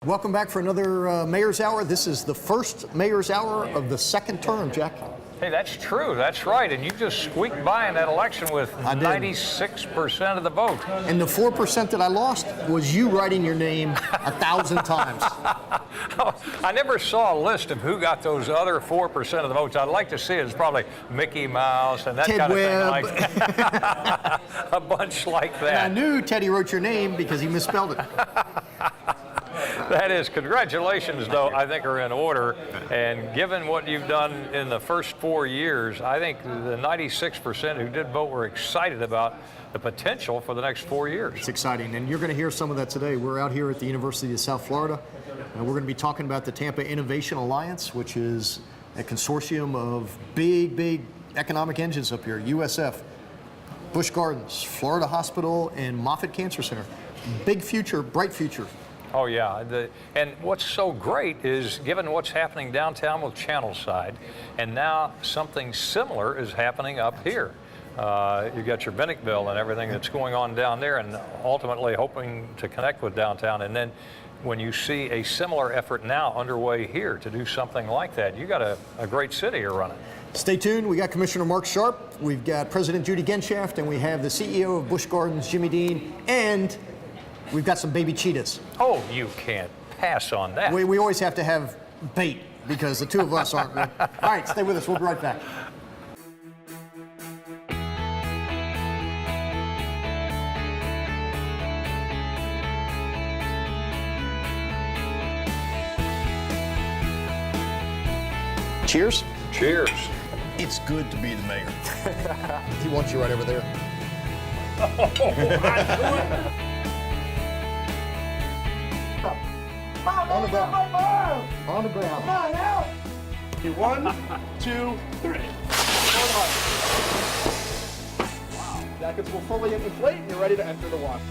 Welcome back for another Mayor's Hour. This is the first Mayor's Hour of the second term, Jack. Hey, that's true. That's right. And you just squeaked by in that election with 96% of the vote. And the 4% that I lost was you writing your name 1,000 times. I never saw a list of who got those other 4% of the votes. I'd like to see it. It's probably Mickey Mouse and that Ted kind Webb. of thing. Like a bunch like that. And I knew Teddy wrote your name because he misspelled it. That is, congratulations, though, I think are in order. And given what you've done in the first 4 years, I think the 96% who did vote were excited about the potential for the next 4 years. It's exciting, and you're going to hear some of that today. We're out here at the University of South Florida, and we're going to be talking about the Tampa Innovation Alliance, which is a consortium of big economic engines up here, USF, Busch Gardens, Florida Hospital, and Moffitt Cancer Center. Big future, bright future. Oh, yeah. And what's so great is, given what's happening downtown with Channelside, and now something similar is happening up here. You've got your Bennickville and everything that's going on down there, and ultimately hoping to connect with downtown. And then when you see a similar effort now underway here to do something like that, you got a great city you're running. Stay tuned. We got Commissioner Mark Sharp, we've got President Judy Genshaft, and we have the CEO of Busch Gardens, Jimmy Dean, and we've got some baby cheetahs. Oh, you can't pass on that. We always have to have bait because the two of us aren't good. All right, stay with us. We'll be right back. Cheers. Cheers. It's good to be the mayor. He wants you right over there. On the ground. On the ground. Come on, help! 1, 2, 3. Wow. Jackets will fully inflate and you're ready to enter the water.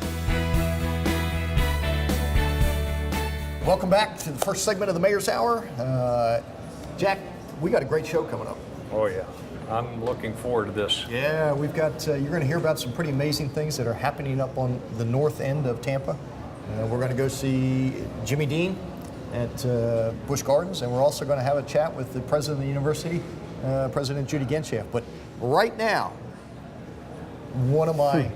Welcome back to the first segment of the Mayor's Hour. Jack, we got a great show coming up. Oh, yeah. I'm looking forward to this. Yeah, we've got, you're going to hear about some pretty amazing things that are happening up on the north end of Tampa. We're going to go see Jimmy Dean at Busch Gardens, and we're also going to have a chat with the president of the university, President Judy Genshaft. But right now, one of my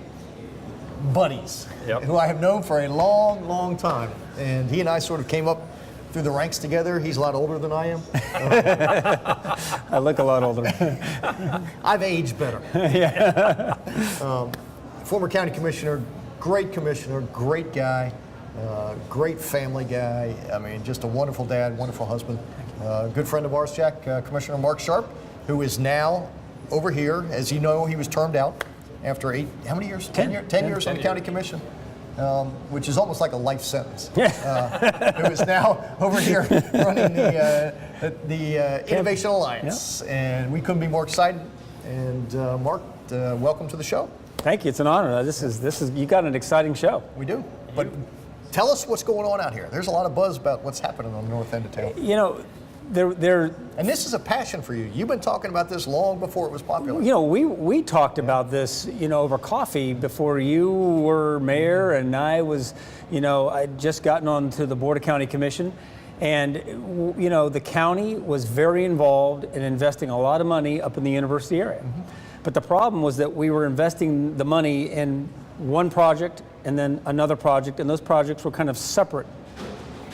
buddies, who I have known for a long time, and he and I sort of came up through the ranks together. He's a lot older than I am. I look a lot older. I've aged better. Former county commissioner, great guy, great family guy. I mean, just a wonderful dad, wonderful husband. Good friend of ours, Jack, Commissioner Mark Sharp, who is now over here. As you know, he was termed out after how many years? 10 years on the county commission. Which is almost like a life sentence. Who is now over here running the Innovation Alliance, and we couldn't be more excited. And Mark, welcome to the show. Thank you. It's an honor. This is you got an exciting show. We do. But tell us what's going on out here. There's a lot of buzz about what's happening on the north end of town. You know, and this is a passion for you. You've been talking about this long before it was popular. You know, we talked about this, over coffee before you were mayor, and I was, I'd just gotten onto the Board of County Commission, and the county was very involved in investing a lot of money up in the university area. Mm-hmm. But the problem was that we were investing the money in one project and then another project, and those projects were kind of separate.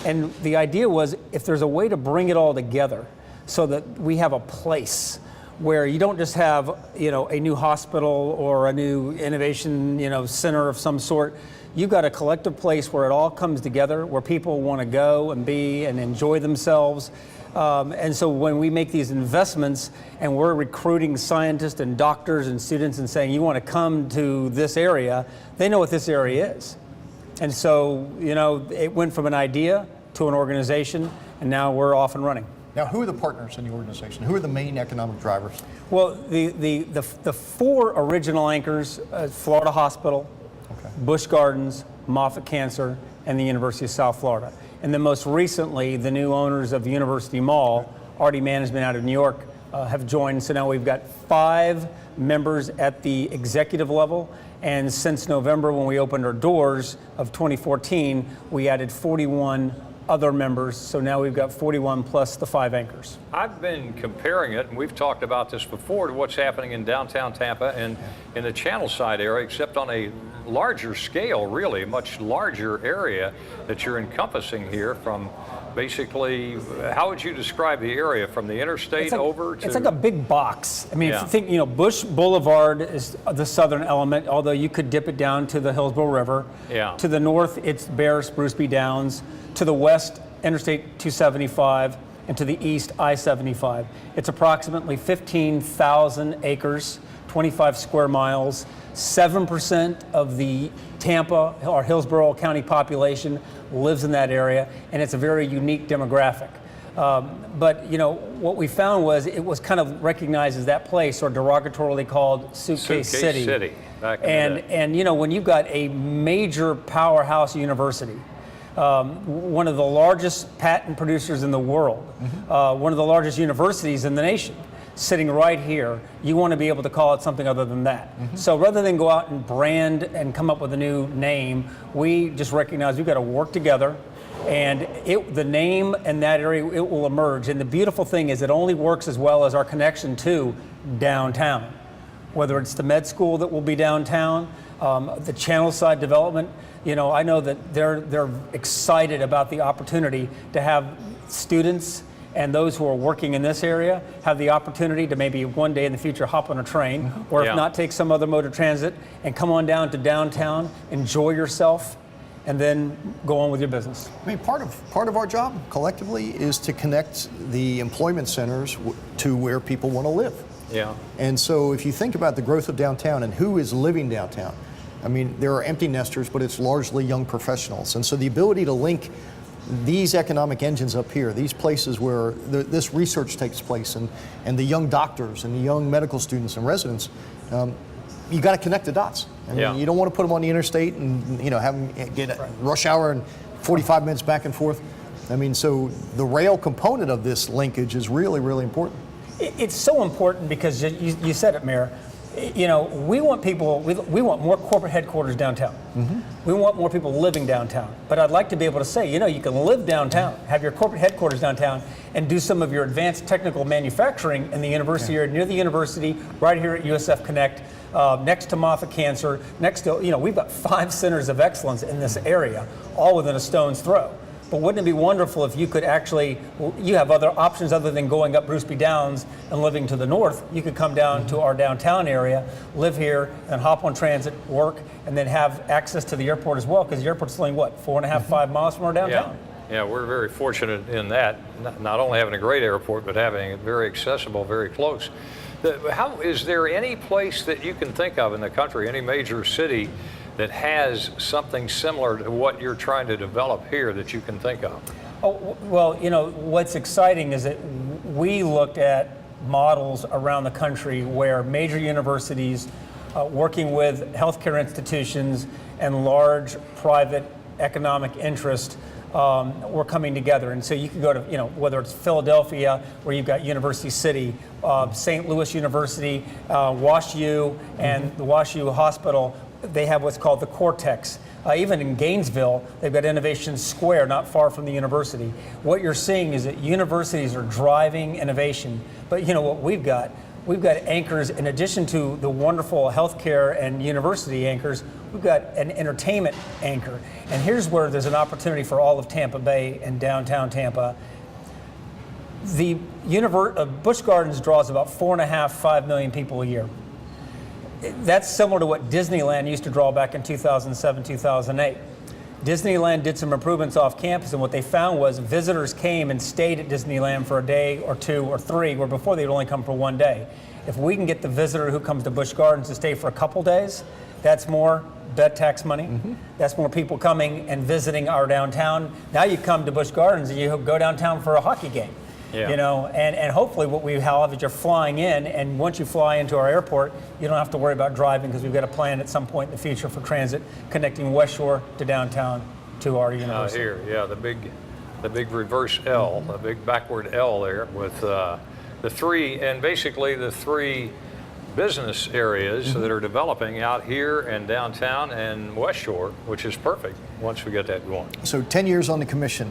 And the idea was, if there's a way to bring it all together so that we have a place where you don't just have, a new hospital or a new innovation, center of some sort. You've got a collective place where it all comes together, where people want to go and be and enjoy themselves. And so when we make these investments and we're recruiting scientists and doctors and students and saying, you want to come to this area, they know what this area is. And so, it went from an idea to an organization, and now we're off and running. Now, who are the partners in the organization? Who are the main economic drivers? Well, the four original anchors, Florida Hospital, Busch Gardens, Moffitt Cancer, and the University of South Florida. And then most recently, the new owners of the University Mall, Artie Management out of New York, have joined. So now we've got 5 members at the executive level. And since November, when we opened our doors of 2014, we added 41 other members. So now we've got 41 plus the 5 anchors. I've been comparing it, and we've talked about this before, to what's happening in downtown Tampa and in the Channel Side area, except on a larger scale, really, a much larger area that you're encompassing here from basically, how would you describe the area from the interstate over to? It's like a big box. I mean, Yeah. if you think, you know, Busch Boulevard is the southern element, although you could dip it down to the Hillsborough River. Yeah. To the north, it's Bear, Spruce Bee Downs. To the west, Interstate 275, and to the east, I-75. It's approximately 15,000 acres, 25 square miles. 7% of the Tampa or Hillsborough County population lives in that area, and it's a very unique demographic. But you know, what we found was it was kind of recognized as that place, or derogatorily called Suitcase City. Back in the day. And you know, when you've got a major powerhouse university, one of the largest patent producers in the world, one of the largest universities in the nation, sitting right here, you want to be able to call it something other than that. So rather than go out and brand and come up with a new name, we just recognize we've got to work together, and the name and that area, it will emerge. And the beautiful thing is it only works as well as our connection to downtown. Whether it's the med school that will be downtown, the Channel Side development, you know, I know that they're excited about the opportunity to have students and those who are working in this area have the opportunity to maybe one day in the future hop on a train, or if not, take some other mode of transit and come on down to downtown, enjoy yourself, and then go on with your business. I mean, part of our job collectively is to connect the employment centers to where people want to live. Yeah. And so if you think about the growth of downtown and who is living downtown, I mean, there are empty nesters, but it's largely young professionals. And so the ability to link these economic engines up here, these places where this research takes place, and the young doctors and the young medical students and residents, you got to connect the dots. I mean, you don't want to put them on the interstate and, you know, have them get a rush hour and 45 minutes back and forth. I mean, so the rail component of this linkage is really, really important. It's so important because you said it, Mayor. You know, we want people, we want more corporate headquarters downtown. We want more people living downtown. But I'd like to be able to say, you know, you can live downtown, have your corporate headquarters downtown, and do some of your advanced technical manufacturing in the university or near the university, right here at USF Connect, next to Moffitt Cancer, next to, you know, we've got 5 centers of excellence in this area, all within a stone's throw. But wouldn't it be wonderful if you could actually, you have other options other than going up Spruce Bee Downs and living to the north. You could come down to our downtown area, live here, and hop on transit, work, and then have access to the airport as well, because the airport's only, what, 4.5, 5 miles from our downtown? Yeah, we're very fortunate in that, not only having a great airport, but having it very accessible, very close. How is there any place that you can think of in the country, any major city, that has something similar to what you're trying to develop here that you can think of? Oh, well, you know, what's exciting is that we looked at models around the country where major universities working with healthcare institutions and large private economic interest were coming together. And so you can go to, you know, whether it's Philadelphia, where you've got University City, St. Louis University, WashU, and the WashU Hospital, they have what's called the Cortex. Even in Gainesville, they've got Innovation Square, not far from the university. What you're seeing is that universities are driving innovation. But you know what we've got? We've got anchors, in addition to the wonderful healthcare and university anchors, we've got an entertainment anchor. And here's where there's an opportunity for all of Tampa Bay and downtown Tampa. The Busch Gardens draws about 4.5, 5 million people a year. That's similar to what Disneyland used to draw back in 2007, 2008. Disneyland did some improvements off campus, and what they found was visitors came and stayed at Disneyland for a day or 2 or 3, where before they'd only come for 1 day. If we can get the visitor who comes to Busch Gardens to stay for a couple days, that's more bed tax money. That's more people coming and visiting our downtown. Now you come to Busch Gardens and you go downtown for a hockey game. You know, and hopefully what we have is you're flying in, and once you fly into our airport, you don't have to worry about driving, because we've got a plan at some point in the future for transit connecting West Shore to downtown to our university. Here, yeah, the big reverse L, the big backward L there with the 3 business areas that are developing out here and downtown and West Shore, which is perfect. once we get that going. So 10 years on the commission,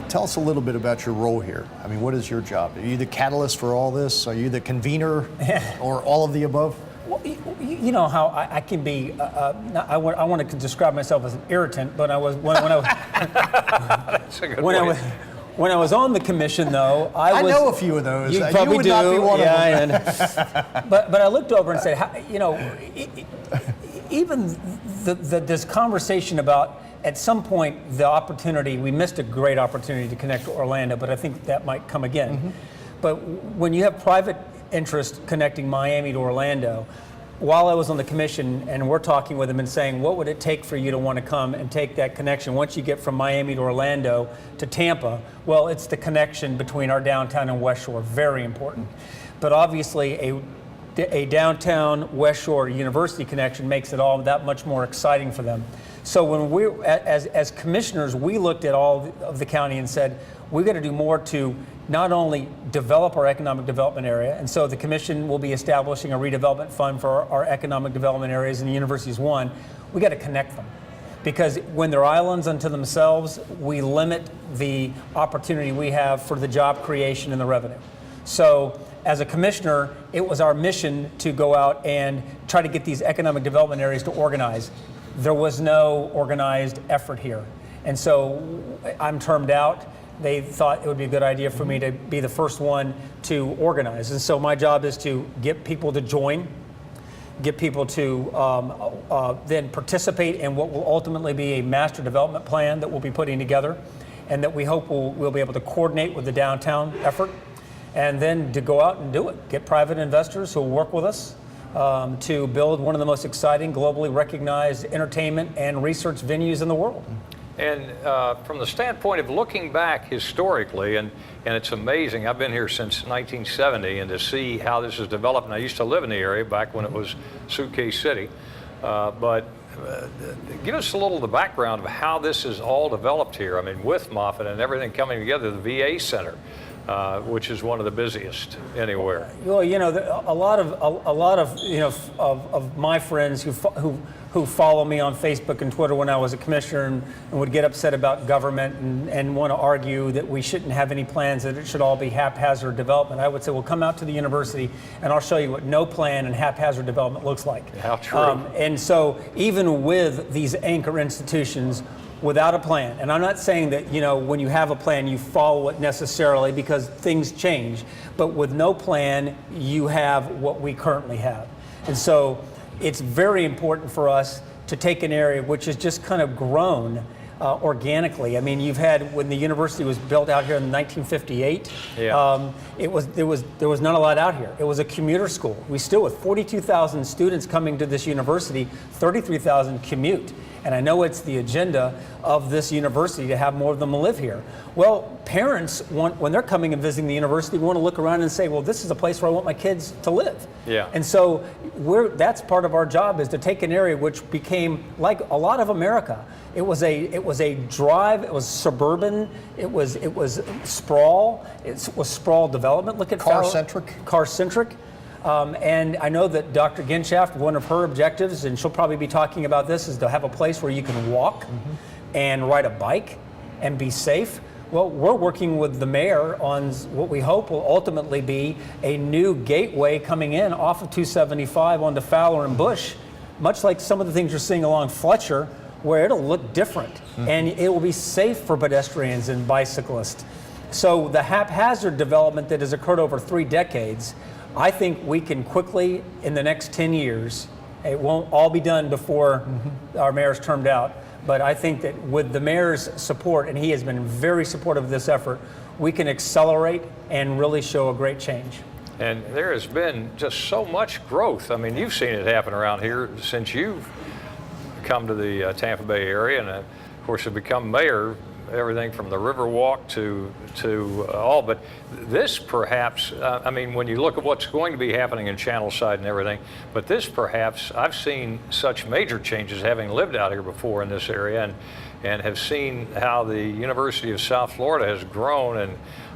tell us a little bit about your role here. I mean, what is your job? Are you the catalyst for all this? Are you the convener or all of the above? Well, you know how I can be. I want to describe myself as an irritant, but when I was That's a good point. when I was on the commission, though, I know a few of those. You probably would do. not be one of them. Yeah, but I looked over and said, you know, even this conversation about at some point the opportunity, we missed a great opportunity to connect to Orlando, but I think that might come again. Mm-hmm. But when you have private interest connecting Miami to Orlando, while I was on the commission and we're talking with them and saying, what would it take for you to want to come and take that connection once you get from Miami to Orlando to Tampa? Well, it's the connection between our downtown and West Shore, very important. But obviously a downtown West Shore university connection makes it all that much more exciting for them. So when we, as commissioners, we looked at all of the county and said, we've got to do more to not only develop our economic development area, and so the commission will be establishing a redevelopment fund for our economic development areas, and the university's one. We got to connect them, because when they're islands unto themselves, we limit the opportunity we have for the job creation and the revenue. So as a commissioner, it was our mission to go out and try to get these economic development areas to organize. There was no organized effort here. And so I'm termed out. They thought it would be a good idea for me to be the first one to organize. And so my job is to get people to join, get people to then participate in what will ultimately be a master development plan that we'll be putting together, and that we hope we'll be able to coordinate with the downtown effort, and then to go out and do it. Get private investors who will work with us to build one of the most exciting, globally recognized entertainment and research venues in the world. And from the standpoint of looking back historically, and it's amazing, I've been here since 1970, and to see how this has developed, and I used to live in the area back when it was Suitcase City, but give us a little of the background of how this is all developed here. I mean, with Moffitt and everything coming together, the VA Center, which is one of the busiest anywhere. Well, you know, a lot of you know of my friends who follow me on Facebook and Twitter when I was a commissioner and would get upset about government and want to argue that we shouldn't have any plans, that it should all be haphazard development. I would say, well, come out to the university and I'll show you what no plan and haphazard development looks like. How true. And so even with these anchor institutions, without a plan, and I'm not saying that, you know, when you have a plan you follow it necessarily, because things change, but with no plan you have what we currently have. And so it's very important for us to take an area which has just kind of grown organically. I mean, you've had, when the university was built out here in 1958, yeah. there was not a lot out here. It was a commuter school. We still, with 42,000 students coming to this university, 33,000 commute. And I know it's the agenda of this university to have more of them live here. Well, parents want, when they're coming and visiting the university, want to look around and say, well, this is a place where I want my kids to live. Yeah. And so that's part of our job, is to take an area which became like a lot of America. It was a drive, it was suburban, it was sprawl, it was sprawl development. Look at car-centric. Car-centric. And I know that Dr. Ginshaft, one of her objectives, and she'll probably be talking about this, is to have a place where you can walk and ride a bike and be safe. Well, we're working with the mayor on what we hope will ultimately be a new gateway coming in off of 275 onto Fowler and Busch, much like some of the things you're seeing along Fletcher, where it'll look different and it will be safe for pedestrians and bicyclists. So the haphazard development that has occurred over 3 decades, I think we can quickly, in the next 10 years, it won't all be done before our mayor's termed out, but I think that with the mayor's support, and he has been very supportive of this effort, we can accelerate and really show a great change. And there has been just so much growth. I mean, you've seen it happen around here since you've come to the Tampa Bay area, and of course have become mayor. Everything from the Riverwalk to all, but this perhaps, I mean, when you look at what's going to be happening in Channelside and everything, but this perhaps, I've seen such major changes having lived out here before in this area, and have seen how the University of South Florida has grown,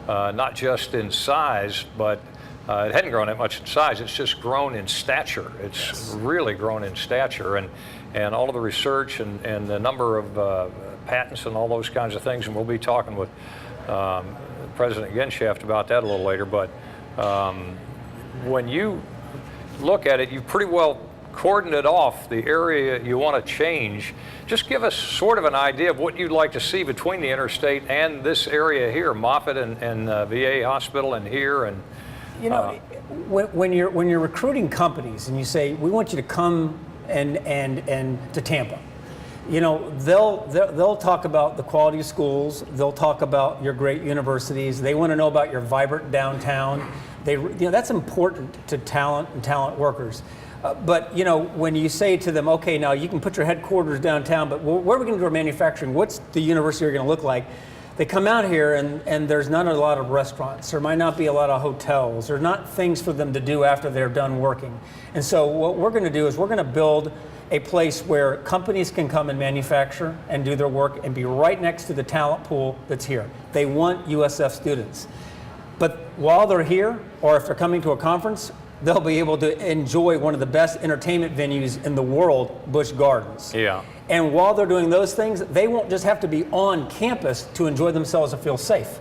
and not just in size, but it hadn't grown that much in size, it's just grown in stature. It's really grown in stature, and all of the research and the number of patents and all those kinds of things, and we'll be talking with President Genshaft about that a little later. But when you look at it, you pretty well cordoned off the area you want to change. Just give us sort of an idea of what you'd like to see between the interstate and this area here, Moffitt and VA Hospital and here. And you know, when you're recruiting companies and you say we want you to come and to Tampa, you know, they'll talk about the quality of schools. They'll talk about your great universities. They want to know about your vibrant downtown. That's important to talent and talent workers. But you know, when you say to them, okay, now you can put your headquarters downtown, but where are we going to do our manufacturing? What's the university going to look like? They come out here and there's not a lot of restaurants. There might not be a lot of hotels. There's not things for them to do after they're done working. And so what we're going to do is we're going to build a place where companies can come and manufacture and do their work and be right next to the talent pool that's here. They want USF students. But while they're here, or if they're coming to a conference, they'll be able to enjoy one of the best entertainment venues in the world, Busch Gardens. Yeah. And while they're doing those things, they won't just have to be on campus to enjoy themselves and feel safe.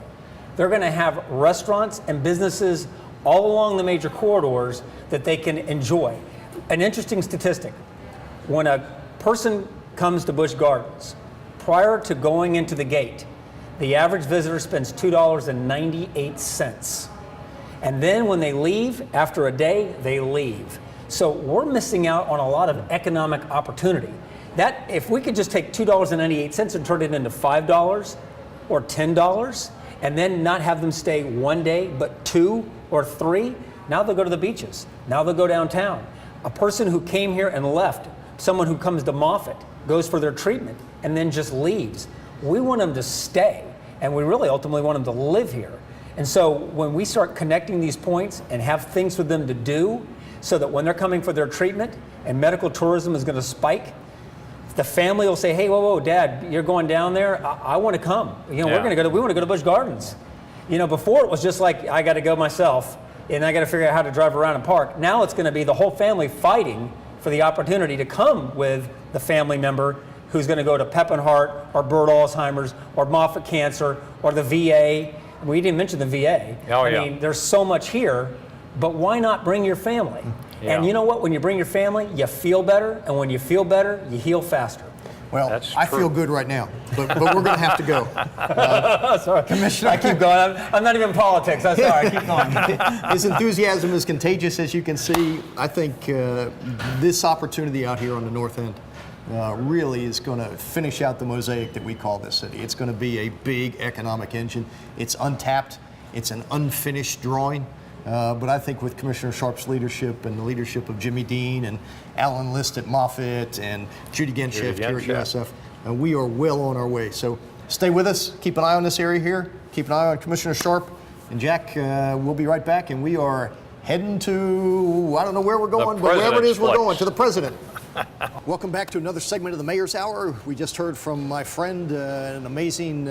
They're going to have restaurants and businesses all along the major corridors that they can enjoy. An interesting statistic, when a person comes to Busch Gardens, prior to going into the gate, the average visitor spends $2.98. And then when they leave, after a day, they leave. So we're missing out on a lot of economic opportunity. That, if we could just take $2.98 and turn it into $5 or $10, and then not have them stay one day, but 2 or 3, now they'll go to the beaches. Now they'll go downtown. A person who came here and left, someone who comes to Moffitt, goes for their treatment, and then just leaves. We want them to stay, and we really ultimately want them to live here. And so when we start connecting these points and have things for them to do so that when they're coming for their treatment and medical tourism is going to spike, the family will say, hey, whoa, Dad, you're going down there? I want to come. You know, we want to go to Busch Gardens. You know, before it was just like, I got to go myself and I got to figure out how to drive around and park. Now it's going to be the whole family fighting for the opportunity to come with the family member who's going to go to Peppenhart or Bird Alzheimer's or Moffitt Cancer or the VA. We didn't mention the VA. Oh, I mean, there's so much here, but why not bring your family? Yeah. And you know what? When you bring your family, you feel better, and when you feel better, you heal faster. Well, That's I true. feel good right now, but we're going to have to go. Sorry, Commissioner. I keep going. I'm not even in politics. I'm sorry. I keep going. His enthusiasm is contagious, as you can see. I think this opportunity out here on the north end really is going to finish out the mosaic that we call this city. It's going to be a big economic engine. It's untapped. It's an unfinished drawing. But I think with Commissioner Sharp's leadership and the leadership of Jimmy Dean and Alan List at Moffitt and Judy Genshaft here at USF, we are well on our way. So stay with us. Keep an eye on this area here. Keep an eye on Commissioner Sharp. And Jack, we'll be right back. And we are heading to, I don't know where we're going, but wherever it is we're going, to the president. Welcome back to another segment of the Mayor's Hour. We just heard from my friend, an amazing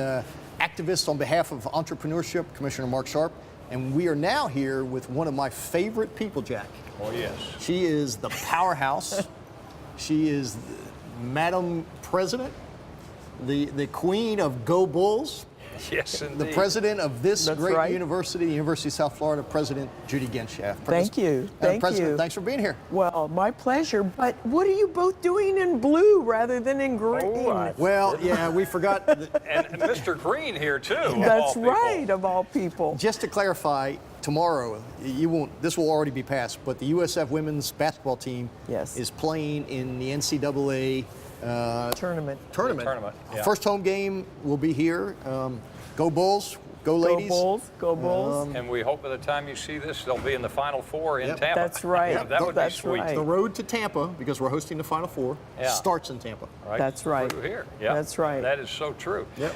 activist on behalf of entrepreneurship, Commissioner Mark Sharp. And we are now here with one of my favorite people, Jack. Oh, yes. She is the powerhouse. She is Madam President, the queen of Go Bulls. Yes, indeed. The president of this That's great right. university, the University of South Florida, President Judy Genshaft. Thank you. Thank President, you. thanks for being here. Well, my pleasure. But what are you both doing in blue rather than in green? Well, yeah, we forgot. And Mr. Green here, too. of all That's people. right, of all people. Just to clarify, tomorrow, you won't. This will already be passed, but the USF women's basketball team Yes. is playing in the NCAA Tournament. tournament. Yeah. First home game will be here. Go Bulls, go ladies. Go Bulls. Go Bulls. And we hope by the time you see this, they'll be in the Final Four in Yep. Tampa. That's right. Yeah, that would That's be sweet. right. The road to Tampa, because we're hosting the Final Four, Yeah. starts in Tampa. Right? That's right. Through here. Yeah. That's right. That is so true. Yep.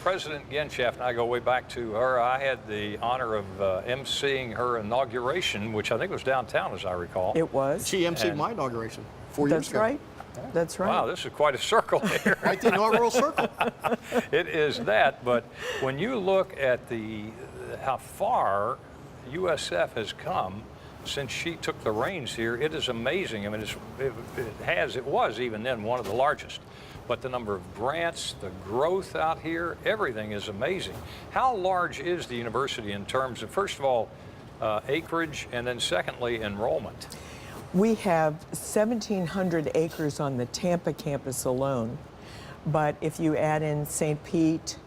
President Genshaft and I go way back to her. I had the honor of emceeing her inauguration, which I think was downtown, as I recall. It was. She emceed And- my inauguration 4 years That's ago. right. That's right. Wow, this is quite a circle here. Right, the inaugural circle. It is that, but when you look at how far USF has come since she took the reins here, it is amazing. I mean, it was even then one of the largest. but the number of grants, the growth out here, everything is amazing. How large is the university in terms of, first of all, acreage, and then secondly, enrollment? We have 1,700 acres on the Tampa campus alone, but if you add in St. Pete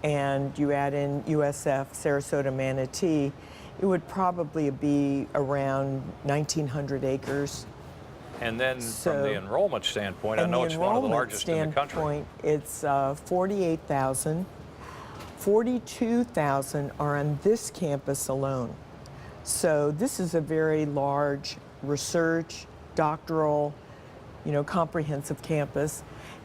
and you add in USF, Sarasota, Manatee, it would probably be around 1,900 acres. And then from the enrollment standpoint, I know it's one of the largest in the country. It's 48,000. 42,000 are on this campus alone. So this is a very large research, doctoral, comprehensive campus.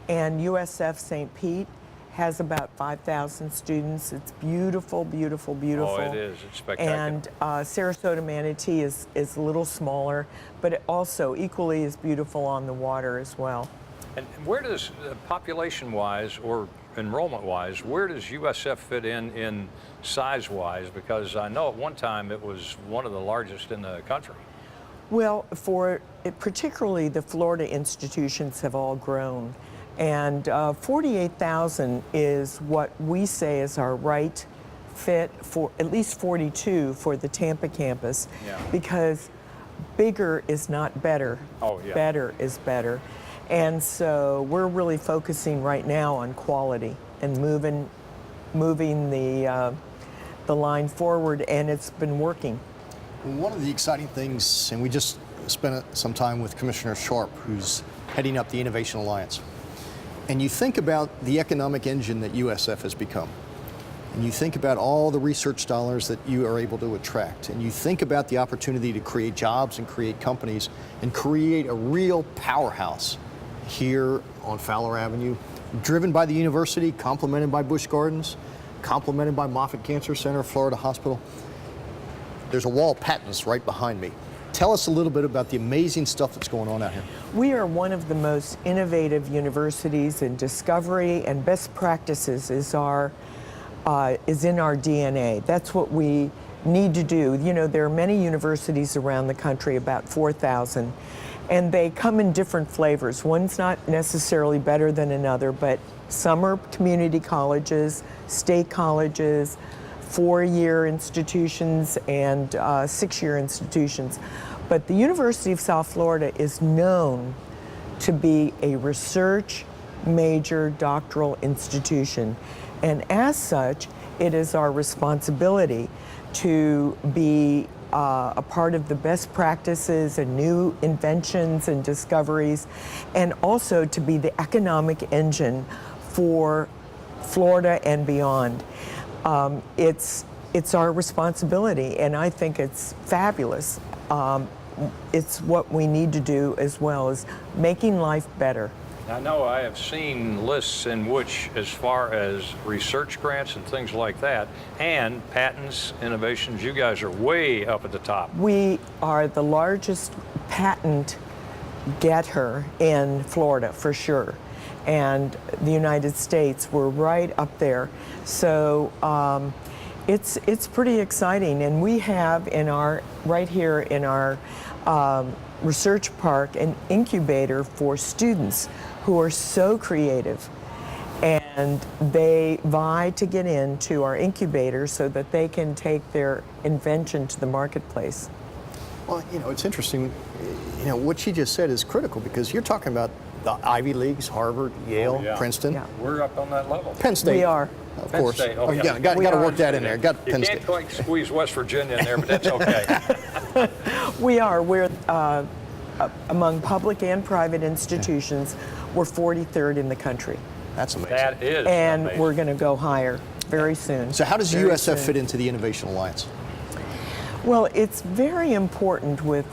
And USF St. Pete has about 5,000 students. It's beautiful, beautiful, beautiful. Oh, it is. It's spectacular. And Sarasota Manatee is a little smaller, but it also equally is beautiful on the water as well. And where does, population-wise or enrollment-wise, where does USF fit in size-wise? Because I know at one time it was one of the largest in the country. Well, particularly the Florida institutions have all grown. And 48,000 is what we say is our right fit for, at least 42 for the Tampa campus, because bigger is not better. Oh, yeah. Better is better. And so we're really focusing right now on quality and moving the line forward, and it's been working. One of the exciting things, and we just spent some time with Commissioner Sharp, who's heading up the Innovation Alliance. And you think about the economic engine that USF has become, and you think about all the research dollars that you are able to attract, and you think about the opportunity to create jobs and create companies and create a real powerhouse here on Fowler Avenue, driven by the university, complemented by Busch Gardens, complemented by Moffitt Cancer Center, Florida Hospital. There's a wall of patents right behind me. Tell us a little bit about the amazing stuff that's going on out here. We are one of the most innovative universities, and discovery and best practices is in our DNA. That's what we need to do. There are many universities around the country, about 4,000, and they come in different flavors. One's not necessarily better than another, but some are community colleges, state colleges, 4-year institutions, and 6-year institutions. But the University of South Florida is known to be a research major doctoral institution. And as such, it is our responsibility to be a part of the best practices and new inventions and discoveries, and also to be the economic engine for Florida and beyond. It's our responsibility, and I think it's fabulous. It's what we need to do, as well as making life better. I know I have seen lists in which, as far as research grants and things like that, and patents, innovations, you guys are way up at the top. We are the largest patent getter in Florida, for sure. And the United States, we're right up there. So it's pretty exciting. And we have right here in our research park, an incubator for students who are so creative, and they vie to get into our incubator so that they can take their invention to the marketplace. Well, it's interesting. What she just said is critical, because you're talking about the Ivy Leagues, Harvard, Yale, Princeton. Yeah. We're up on that level. Penn State. We are. Of Penn course. State. Oh, yeah. Got to work that in there. Got You Penn can't State. quite squeeze West Virginia in there, but that's okay. We are. We're among public and private institutions. We're 43rd in the country. That's amazing. That is And amazing. we're going to go higher very soon. So how does Very USF soon. fit into the Innovation Alliance? Well, it's very important with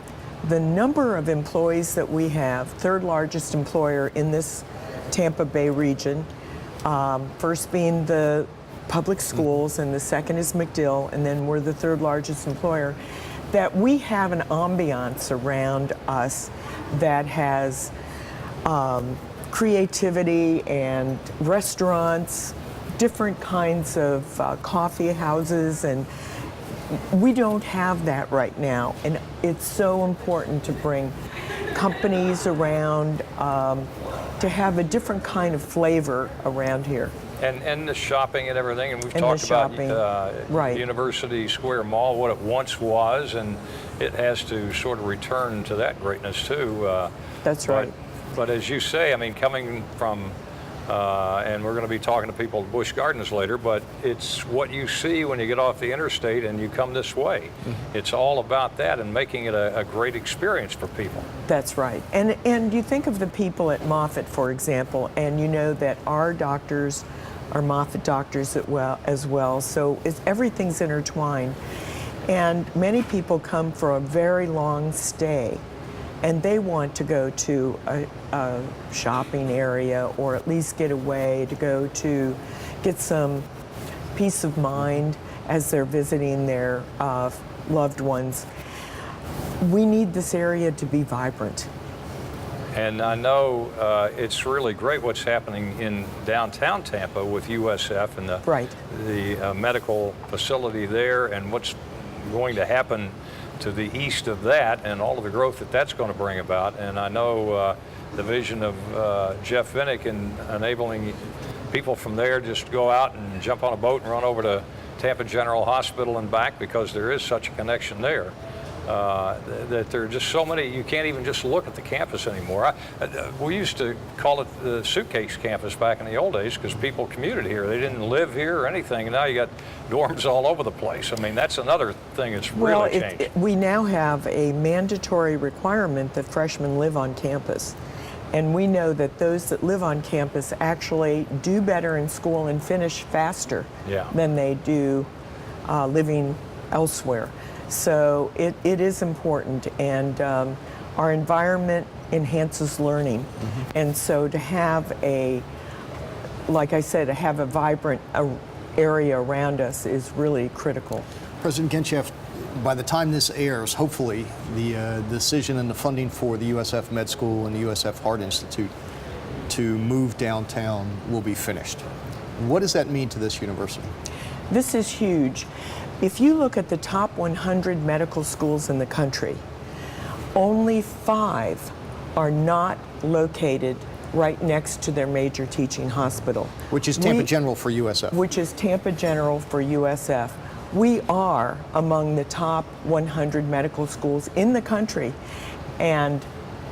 the number of employees that we have, third largest employer in this Tampa Bay region, first being the public schools, and the second is MacDill, and then we're the third largest employer, that we have an ambiance around us that has creativity and restaurants, different kinds of coffee houses, and we don't have that right now. And it's so important to bring companies around, to have a different kind of flavor around here. And the shopping and everything, and we've And the talked about shopping, right. University Square Mall, what it once was, and it has to sort of return to that greatness too. That's right. But as you say, I mean, coming from, and we're going to be talking to people at Busch Gardens later, but it's what you see when you get off the interstate and you come this way. Mm-hmm. It's all about that and making it a great experience for people. That's right. And you think of the people at Moffitt, for example, and you know that our doctors are Moffitt doctors as well. So everything's intertwined. And many people come for a very long stay, and they want to go to a shopping area, or at least get away to go to get some peace of mind as they're visiting their loved ones. We need this area to be vibrant. And I know it's really great what's happening in downtown Tampa with USF and the medical facility there, and what's going to happen to the east of that, and all of the growth that that's going to bring about. And I know the vision of Jeff Vinnick in enabling people from there just go out and jump on a boat and run over to Tampa General Hospital and back, because there is such a connection there. That there are just so many, you can't even just look at the campus anymore. We used to call it the suitcase campus back in the old days, because people commuted here. They didn't live here or anything, and now you got dorms all over the place. I mean, that's another thing that's really changed. We now have a mandatory requirement that freshmen live on campus. And we know that those that live on campus actually do better in school and finish faster than they do living elsewhere. So it is important, and our environment enhances learning. Mm-hmm. And so to have like I said, to have a vibrant area around us is really critical. President Gensheff, by the time this airs, hopefully the decision and the funding for the USF Med School and the USF Heart Institute to move downtown will be finished. What does that mean to this university? This is huge. If you look at the top 100 medical schools in the country, only 5 are not located right next to their major teaching hospital. Which is Tampa General for USF. Which is Tampa General for USF. We are among the top 100 medical schools in the country, and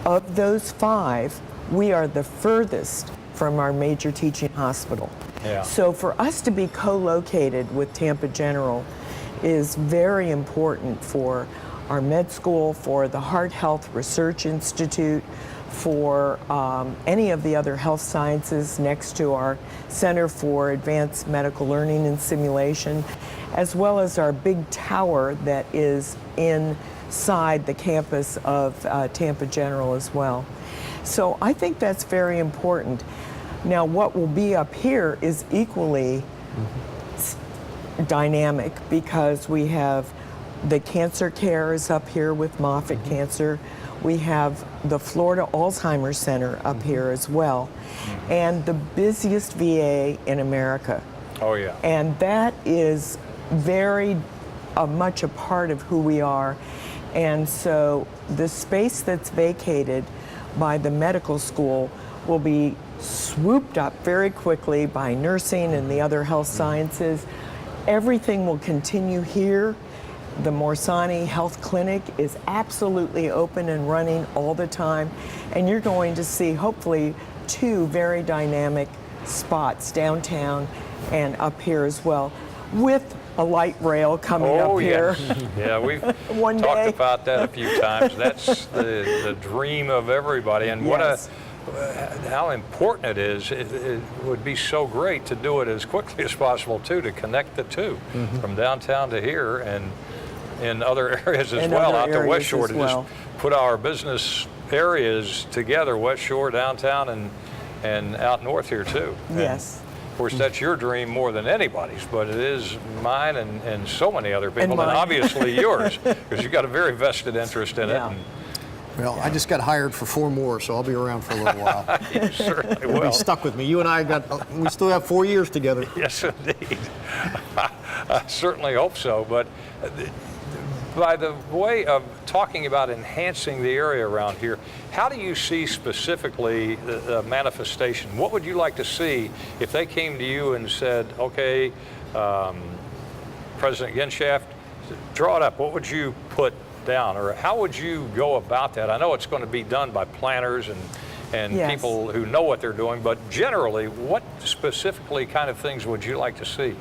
of those 5, we are the furthest from our major teaching hospital. Yeah. So for us to be co-located with Tampa General is very important for our med school, for the Heart Health Research Institute, for any of the other health sciences next to our Center for Advanced Medical Learning and Simulation, as well as our big tower that is inside the campus of Tampa General as well. So I think that's very important. Now, what will be up here is equally dynamic, because we have the cancer care is up here with Moffitt Cancer. We have the Florida Alzheimer's Center up here as well, and the busiest VA in America. Oh yeah. And that is very much a part of who we are. And so the space that's vacated by the medical school will be swooped up very quickly by nursing and the other health sciences. Everything will continue here. The Morsani Health Clinic is absolutely open and running all the time. And you're going to see, hopefully, 2 very dynamic spots downtown and up here as well, with a light rail coming up here. Yeah, we've One talked day. about that a few times. That's the dream of everybody. And how important it is. It would be so great to do it as quickly as possible, too, to connect the two from downtown to here, and in other areas as well, out to West Shore, to just put our business areas together, West Shore, downtown, and out north here, too. Yes. And of course, that's your dream more than anybody's, but it is mine and so many other people, and obviously yours, because you've got a very vested interest in it. Well, I just got hired for 4 more, so I'll be around for a little while. You certainly will. You'll be stuck with me. You and I we still have 4 years together. Yes, indeed. I certainly hope so. But by the way of talking about enhancing the area around here, how do you see specifically the manifestation? What would you like to see if they came to you and said, okay, President Genshaft, draw it up. What would you put down, or how would you go about that? I know it's going to be done by planners and Yes. people who know what they're doing, but generally, what specifically kind of things would you like to see?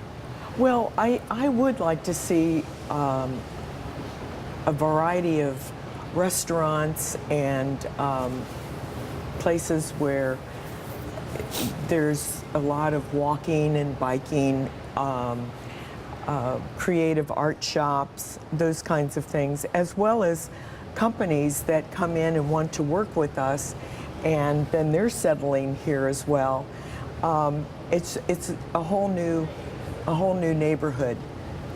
Well, I would like to see a variety of restaurants and places where there's a lot of walking and biking, creative art shops, those kinds of things, as well as companies that come in and want to work with us, and then they're settling here as well. It's a whole new neighborhood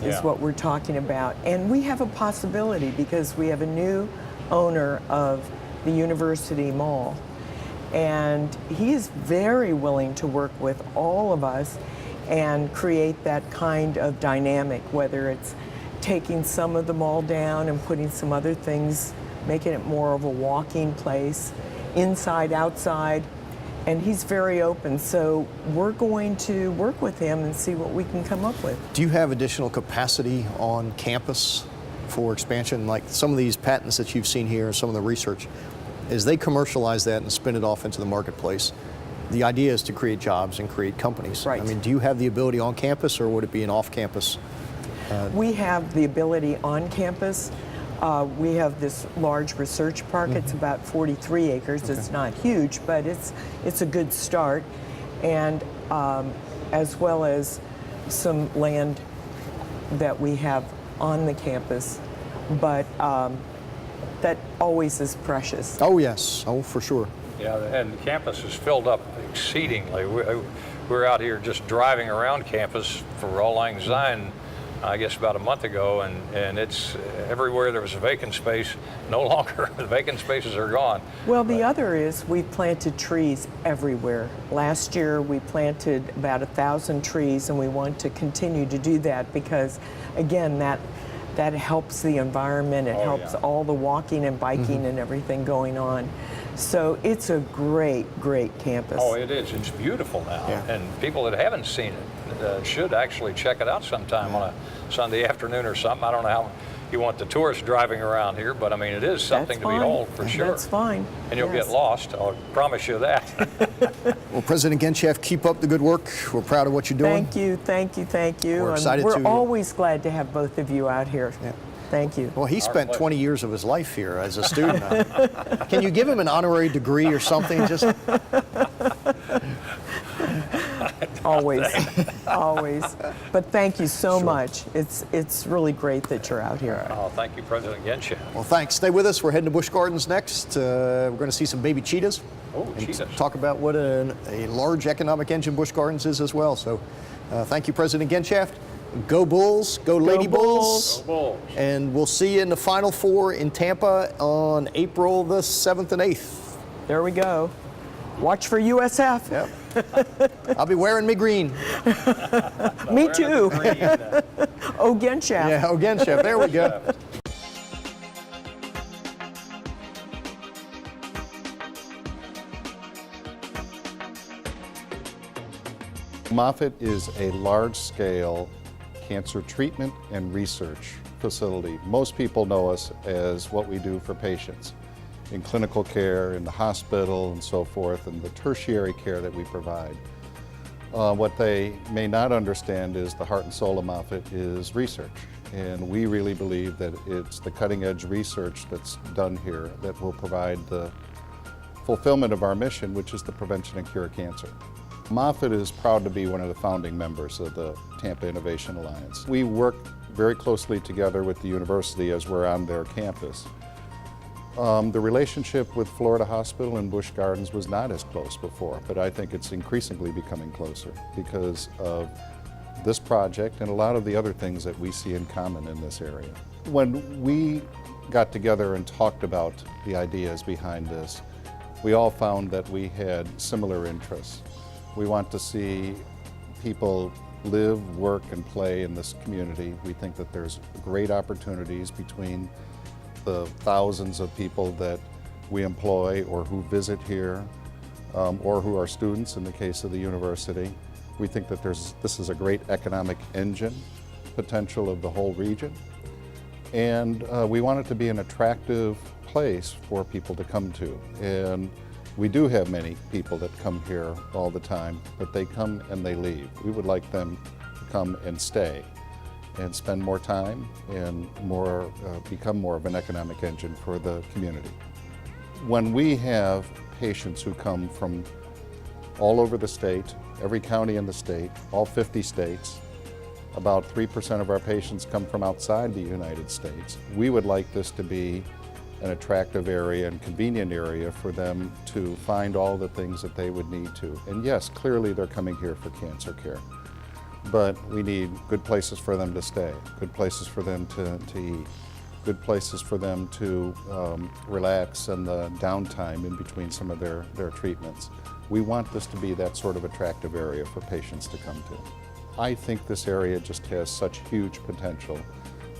is Yeah. what we're talking about. And we have a possibility because we have a new owner of the University Mall. And he is very willing to work with all of us and create that kind of dynamic, whether it's taking some of the mall down and putting some other things, making it more of a walking place, inside, outside. And he's very open, so we're going to work with him and see what we can come up with. Do you have additional capacity on campus for expansion? Like some of these patents that you've seen here, some of the research, as they commercialize that and spin it off into the marketplace, the idea is to create jobs and create companies. Right. I mean, do you have the ability on campus, or would it be an off-campus? We have the ability on campus. We have this large research park. It's about 43 acres. It's not huge, but it's a good start, and as well as some land that we have on the campus, but that always is precious. Oh, yes. Oh, for sure. Yeah, and the campus is filled up exceedingly. We're out here just driving around campus for Auld Lang Syne, I guess about a month ago, and it's everywhere there was a vacant space, no longer. The vacant spaces are gone. Well, the other is we've planted trees everywhere. Last year we planted about 1,000 trees, and we want to continue to do that because, again, that helps the environment. It helps all the walking and biking and everything going on. So it's a great, great campus. Oh, it is. It's beautiful now. Yeah. And people that haven't seen it should actually check it out sometime on a Sunday afternoon or something. I don't know how you want the tourists driving around here, but I mean, it is something to behold for sure. That's fine. And you'll Yes. get lost, I'll promise you that. Well, President Genshaft, keep up the good work. We're proud of what you're doing. Thank you, thank you, thank you. We're And excited we're to- always glad to have both of you out here. Yeah. Thank you. Well, he spent pleasure. 20 years of his life here as a student. Can you give him an honorary degree or something? Just Always, always. But thank you so much. It's really great that you're out here. Oh, thank you, President Genshaft. well, thanks. Stay with us. We're heading to Busch Gardens next. We're going to see some baby cheetahs. Oh, and cheetahs. talk about what a large economic engine Busch Gardens is as well. So, thank you, President Genshaft. Go Bulls. Go Lady Bulls. Go Bulls. And we'll see you in the Final Four in Tampa on April the 7th and 8th. There we go. Watch for USF. Yep. I'll be wearing me green. Me too. Oh, Genshaft. Yeah, again, Chef. There we go. Moffitt is a large-scale cancer treatment and research facility. Most people know us as what we do for patients in clinical care, in the hospital, and so forth, and the tertiary care that we provide. What they may not understand is the heart and soul of Moffitt is research. And we really believe that it's the cutting-edge research that's done here that will provide the fulfillment of our mission, which is the prevention and cure of cancer. Moffitt is proud to be one of the founding members of the Tampa Innovation Alliance. We work very closely together with the university as we're on their campus. The relationship with Florida Hospital and Busch Gardens was not as close before, but I think it's increasingly becoming closer because of this project and a lot of the other things that we see in common in this area. When we got together and talked about the ideas behind this, we all found that we had similar interests. We want to see people live, work, and play in this community. We think that there's great opportunities between the thousands of people that we employ or who visit here, or who are students in the case of the university. We think that this is a great economic engine potential of the whole region. And we want it to be an attractive place for people to come to. And we do have many people that come here all the time, but they come and they leave. We would like them to come and stay and spend more time and become more of an economic engine for the community. When we have patients who come from all over the state, every county in the state, all 50 states, about 3% of our patients come from outside the United States. We would like this to be an attractive area and convenient area for them to find all the things that they would need to. And yes, clearly they're coming here for cancer care, but we need good places for them to stay, good places for them to eat, good places for them to relax and the downtime in between some of their treatments. We want this to be that sort of attractive area for patients to come to. I think this area just has such huge potential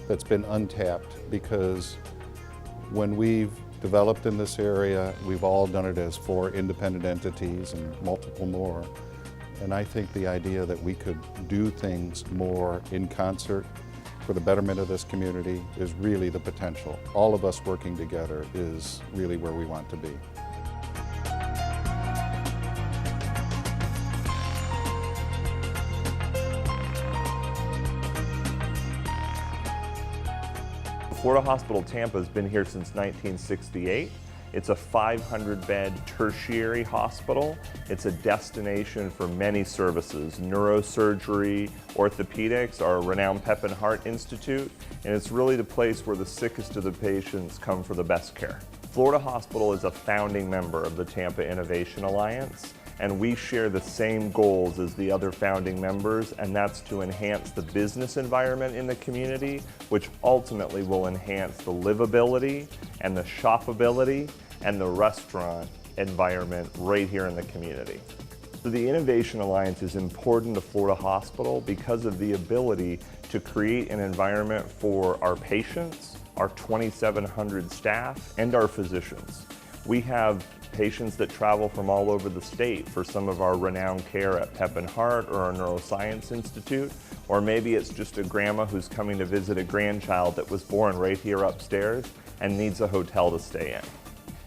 that's been untapped, because when we've developed in this area, we've all done it as 4 independent entities and multiple more. And I think the idea that we could do things more in concert for the betterment of this community is really the potential. All of us working together is really where we want to be. Florida Hospital Tampa has been here since 1968. It's a 500-bed tertiary hospital. It's a destination for many services: neurosurgery, orthopedics, our renowned Pep and Heart Institute, and it's really the place where the sickest of the patients come for the best care. Florida Hospital is a founding member of the Tampa Innovation Alliance, and we share the same goals as the other founding members, and that's to enhance the business environment in the community, which ultimately will enhance the livability and the shoppability and the restaurant environment right here in the community. So the Innovation Alliance is important to Florida Hospital because of the ability to create an environment for our patients, our 2,700 staff, and our physicians. We have patients that travel from all over the state for some of our renowned care at Pep and Heart or our Neuroscience Institute, or maybe it's just a grandma who's coming to visit a grandchild that was born right here upstairs and needs a hotel to stay in.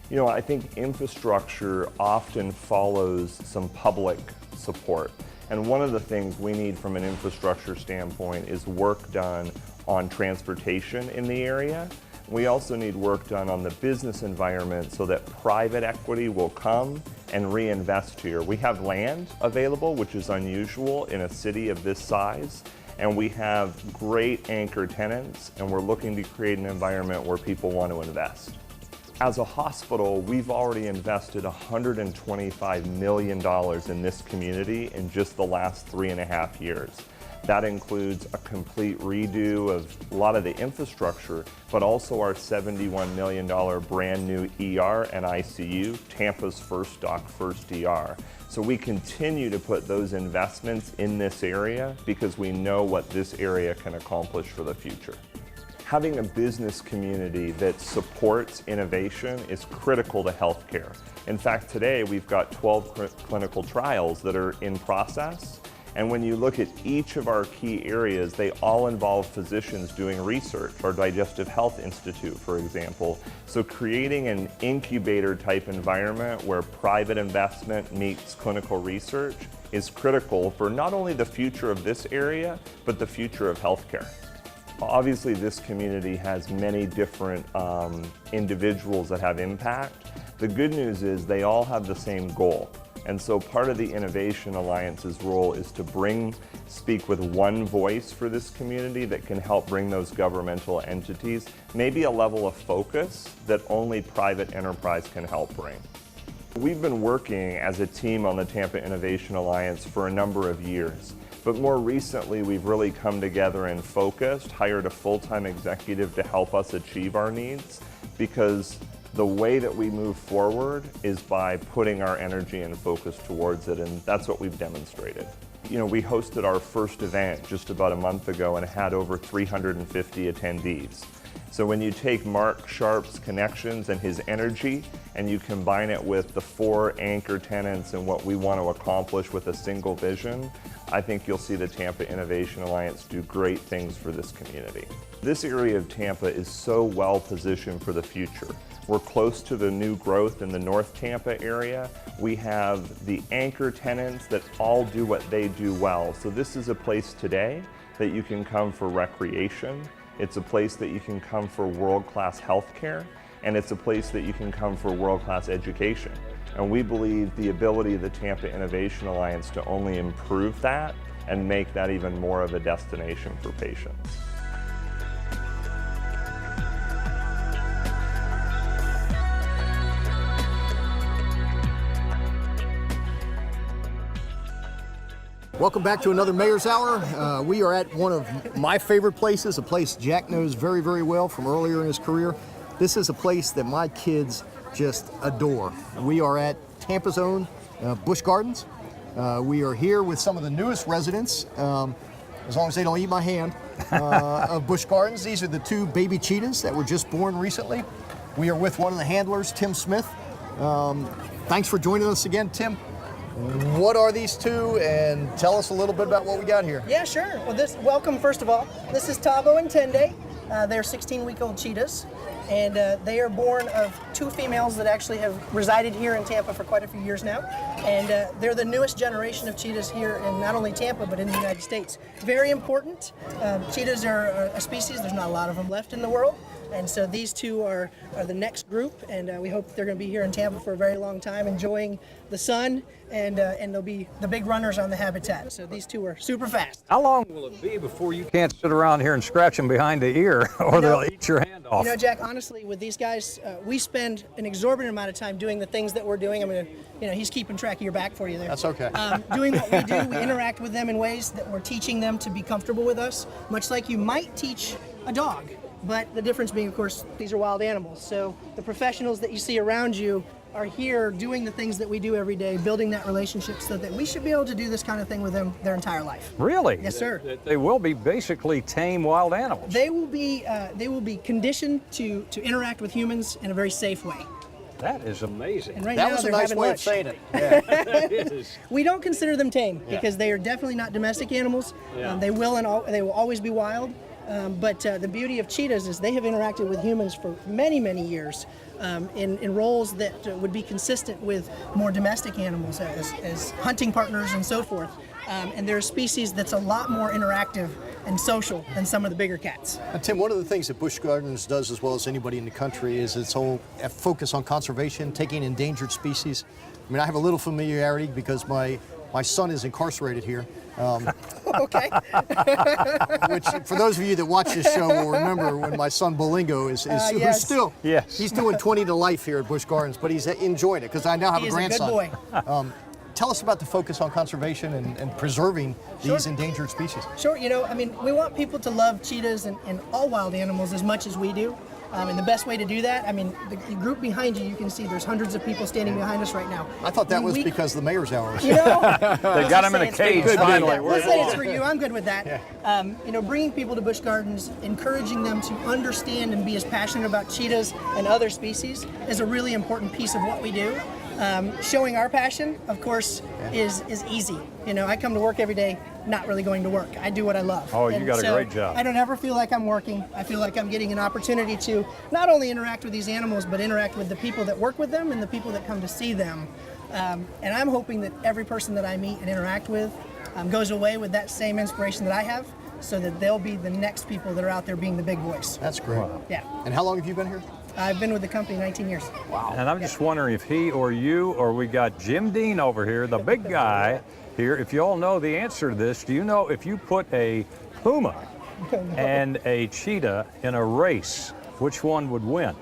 You know, I think infrastructure often follows some public support, and one of the things we need from an infrastructure standpoint is work done on transportation in the area. We also need work done on the business environment so that private equity will come and reinvest here. We have land available, which is unusual in a city of this size, and we have great anchor tenants, and we're looking to create an environment where people want to invest. As a hospital, we've already invested $125 million in this community in just the last 3.5 years. That includes a complete redo of a lot of the infrastructure, but also our $71 million brand new ER and ICU, Tampa's first doc, first ER. So we continue to put those investments in this area because we know what this area can accomplish for the future. Having a business community that supports innovation is critical to healthcare. In fact, today we've got 12 clinical trials that are in process. And when you look at each of our key areas, they all involve physicians doing research. Our Digestive Health Institute, for example. So creating an incubator type environment where private investment meets clinical research is critical for not only the future of this area, but the future of healthcare. Obviously, this community has many different individuals that have impact. The good news is they all have the same goal. And so part of the Innovation Alliance's role is to speak with one voice for this community that can help bring those governmental entities maybe a level of focus that only private enterprise can help bring. We've been working as a team on the Tampa Innovation Alliance for a number of years. But more recently, we've really come together and focused, hired a full-time executive to help us achieve our needs, because the way that we move forward is by putting our energy and focus towards it, and that's what we've demonstrated. You know, we hosted our first event just about a month ago and had over 350 attendees. So when you take Mark Sharp's connections and his energy and you combine it with the 4 anchor tenants and what we want to accomplish with a single vision, I think you'll see the Tampa Innovation Alliance do great things for this community. This area of Tampa is so well positioned for the future. We're close to the new growth in the North Tampa area. We have the anchor tenants that all do what they do well. So this is a place today that you can come for recreation. It's a place that you can come for world-class healthcare, and it's a place that you can come for world-class education. And we believe the ability of the Tampa Innovation Alliance to only improve that and make that even more of a destination for patients. Welcome back to another Mayor's Hour. We are at one of my favorite places, a place Jack knows very, very well from earlier in his career. This is a place that my kids just adore. We are at Tampa's own Busch Gardens. We are here with some of the newest residents, as long as they don't eat my hand, of Busch Gardens. These are the 2 baby cheetahs that were just born recently. We are with one of the handlers, Tim Smith. Thanks for joining us again, Tim. What are these 2, and tell us a little bit about what we got here. Yeah, sure. Well, welcome first of all. This is Tavo and Tende. They're 16-week-old cheetahs, and they are born of 2 females that actually have resided here in Tampa for quite a few years now. And they're the newest generation of cheetahs here in not only Tampa, but in the United States. Very important. Cheetahs are a species, there's not a lot of them left in the world. And so these 2 are the next group, and we hope they're going to be here in Tampa for a very long time, enjoying the sun, and they'll be the big runners on the habitat. So these 2 are super fast. How long will it be before you can't sit around here and scratch them behind the ear, or they'll eat your hand off? You know, Jack, honestly, with these guys, we spend an exorbitant amount of time doing the things that we're doing. I'm going to, you know, he's keeping track of your back for you there. That's okay. Doing what we do, we interact with them in ways that we're teaching them to be comfortable with us, much like you might teach a dog. But the difference being, of course, these are wild animals. So the professionals that you see around you are here doing the things that we do every day, building that relationship so that we should be able to do this kind of thing with them their entire life. Really? Yes, sir. They will be basically tame wild animals. They will be conditioned to interact with humans in a very safe way. That is amazing. And right That now was a they're nice having way lunch. of saying it. Yeah. It is. We don't consider them tame because they are definitely not domestic animals. Yeah. They will always be wild. But the beauty of cheetahs is they have interacted with humans for many, many years in roles that would be consistent with more domestic animals as hunting partners and so forth. And they're a species that's a lot more interactive and social than some of the bigger cats. And Tim, one of the things that Busch Gardens does as well as anybody in the country is its whole focus on conservation, taking endangered species. I mean, I have a little familiarity because my son is incarcerated here. Okay. Which, for those of you that watch this show, will remember when my son Bolingo is yes. still, Yes. he's doing 20 to life here at Busch Gardens, but he's enjoying it because I now have He a is a good grandson. boy. Tell us about the focus on conservation and preserving these endangered species. Sure, you know, I mean, we want people to love cheetahs and all wild animals as much as we do. And the best way to do that, I mean, the group behind you, you can see there's hundreds of people standing behind us right now. I thought that was because of the mayor's hours. You know, They got him in a cage finally. Let's say it's for you. I'm good with that. You know, bringing people to Busch Gardens, encouraging them to understand and be as passionate about cheetahs and other species is a really important piece of what we do. Showing our passion, of course, is easy. You know, I come to work every day not really going to work. I do what I love. Oh, you And got a so great job. I don't ever feel like I'm working. I feel like I'm getting an opportunity to not only interact with these animals, but interact with the people that work with them and the people that come to see them. And I'm hoping that every person that I meet and interact with goes away with that same inspiration that I have, so that they'll be the next people that are out there being the big voice. That's great. Yeah. And how long have you been here? I've been with the company 19 years. And I'm just wondering if he or you, or we got Jim Dean over here, the big guy here, if you all know the answer to this, do you know if you put a puma and a cheetah in a race, which one would win?